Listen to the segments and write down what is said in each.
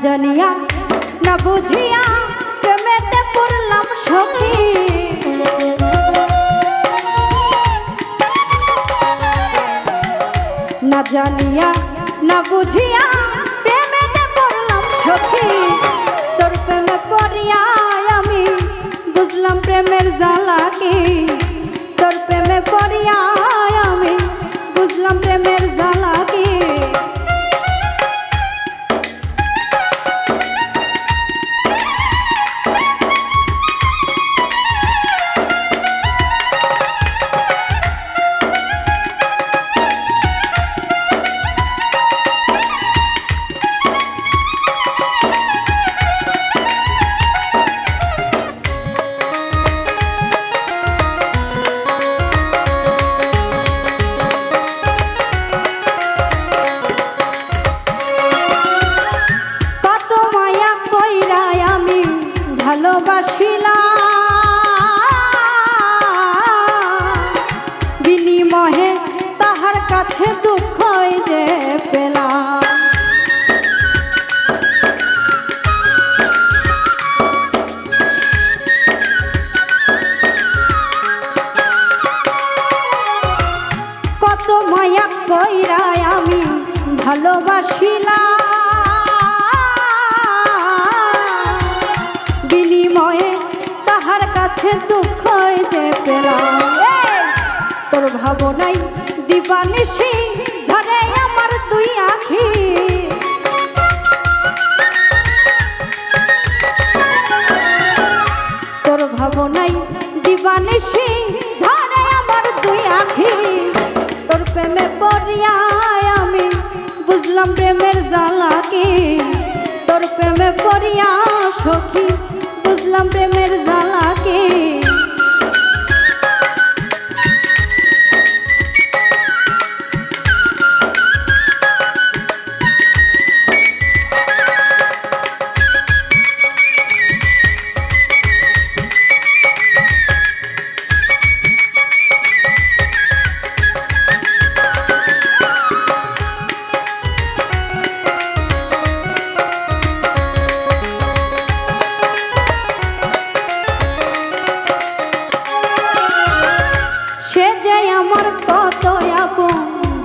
জানিয়া না বুঝিয়া প্রেমেতে পড়লাম সখী। না জানিয়া না বুঝিয়া প্রেমেতে পড়লাম সখী। তোর প্রেমে পড়িয়া আমি বুঝলাম প্রেমের জ্বালা কি। তোর প্রেমে পড়িয়া আমি বুঝলাম প্রেমের জ্বালা কি। বিনিময়ে তাহার কাছে দুঃখ যে পেলাম। কত মায়া কইরা আমি ভালোবাসিলাম, বিনিময়ে তাহার কাছে দুঃখ যে পেলাম। তোর ভাবনাই দিবানিশি ঝরে আমার দুই আখি। তোর ভাবনাই দিবানিশি ঝরে আমার দুই আখি। তোর প্রেমে পড়িয়া আমি বুঝলাম প্রেমের জ্বালা কি। তোর প্রেমে পড়িয়া সখী বুঝলাম প্রেমের জ্বালা কি।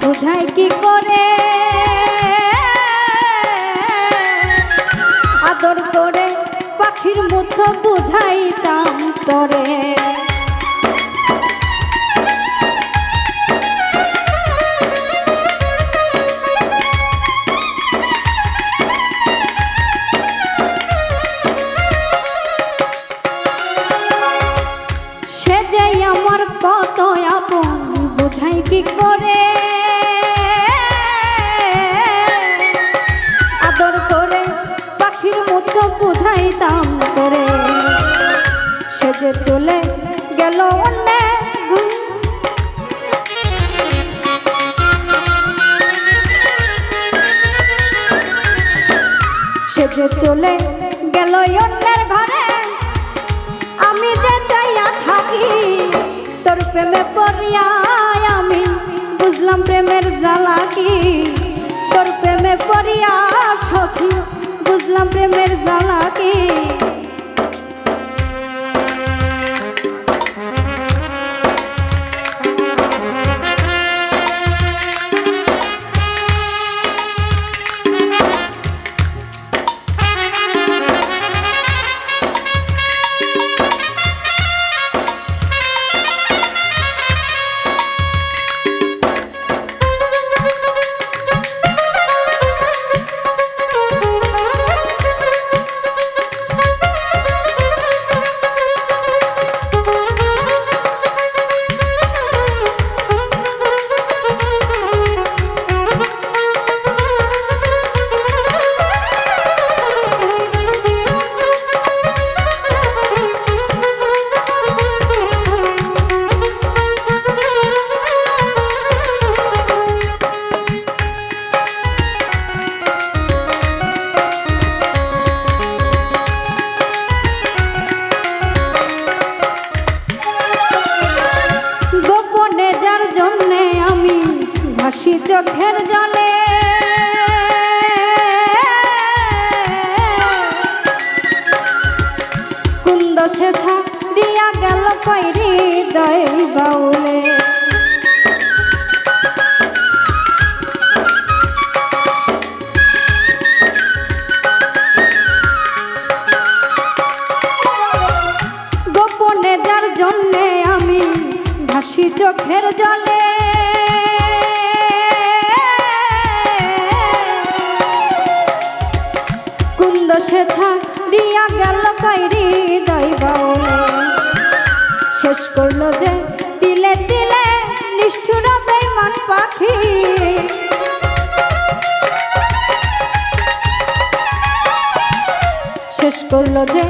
বুঝাই কি করে আদর করে পাখির মতো বুঝাইতাম তরে। সে যে আমার কত আপন বুঝাই কি করে বুঝাইতাম করে। সে যে চলে গেল অন্য, সে যে চলে গেল অন্যের ঘরে আমি যে চাইয়া থাকি। তোর প্রেমে পড়িয়া আমি বুঝলাম প্রেমের জ্বালা কি। তোর প্রেমে পড়িয়া সখী বুঝলাম প্রেমের জ্বালা কি। ভাসি চোখের জলে সে ছাড়িয়া গেল কইরি দয় বাউলে গোপনে যার জন্যে আমি ভাসি চোখের জলে কুন্দ সে ছাড়িয়া গেল কইরি দয় বাউলে শেষ করলো যে তিলে তিলে নিষ্ঠুর বেঈমান পাখি শেষ করলো যে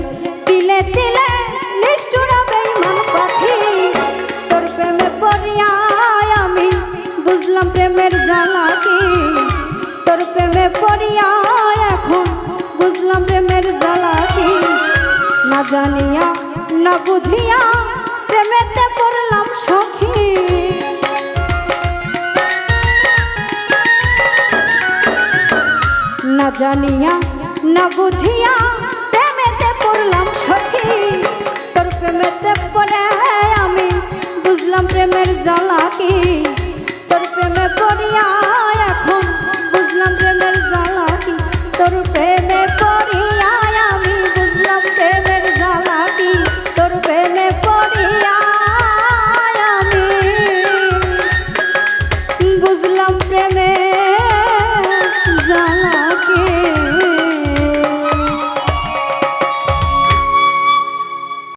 তিলে তিলে নিষ্ঠুর বেঈমান পাখি তোর প্রেমে পড়িয়া আমি বুঝলাম প্রেমের জ্বালা কি তোর প্রেমে পড়িয়া এখন বুঝলাম প্রেমের জ্বালা কি না জানিয়া না বুঝিয়া প্রেমেতে পড়লাম সখী না জানিয়া না বুঝিয়া প্রেমেতে পড়লাম সখী তোর প্রেমেতে পড়ে আমি বুঝলাম প্রেমের জ্বালা কি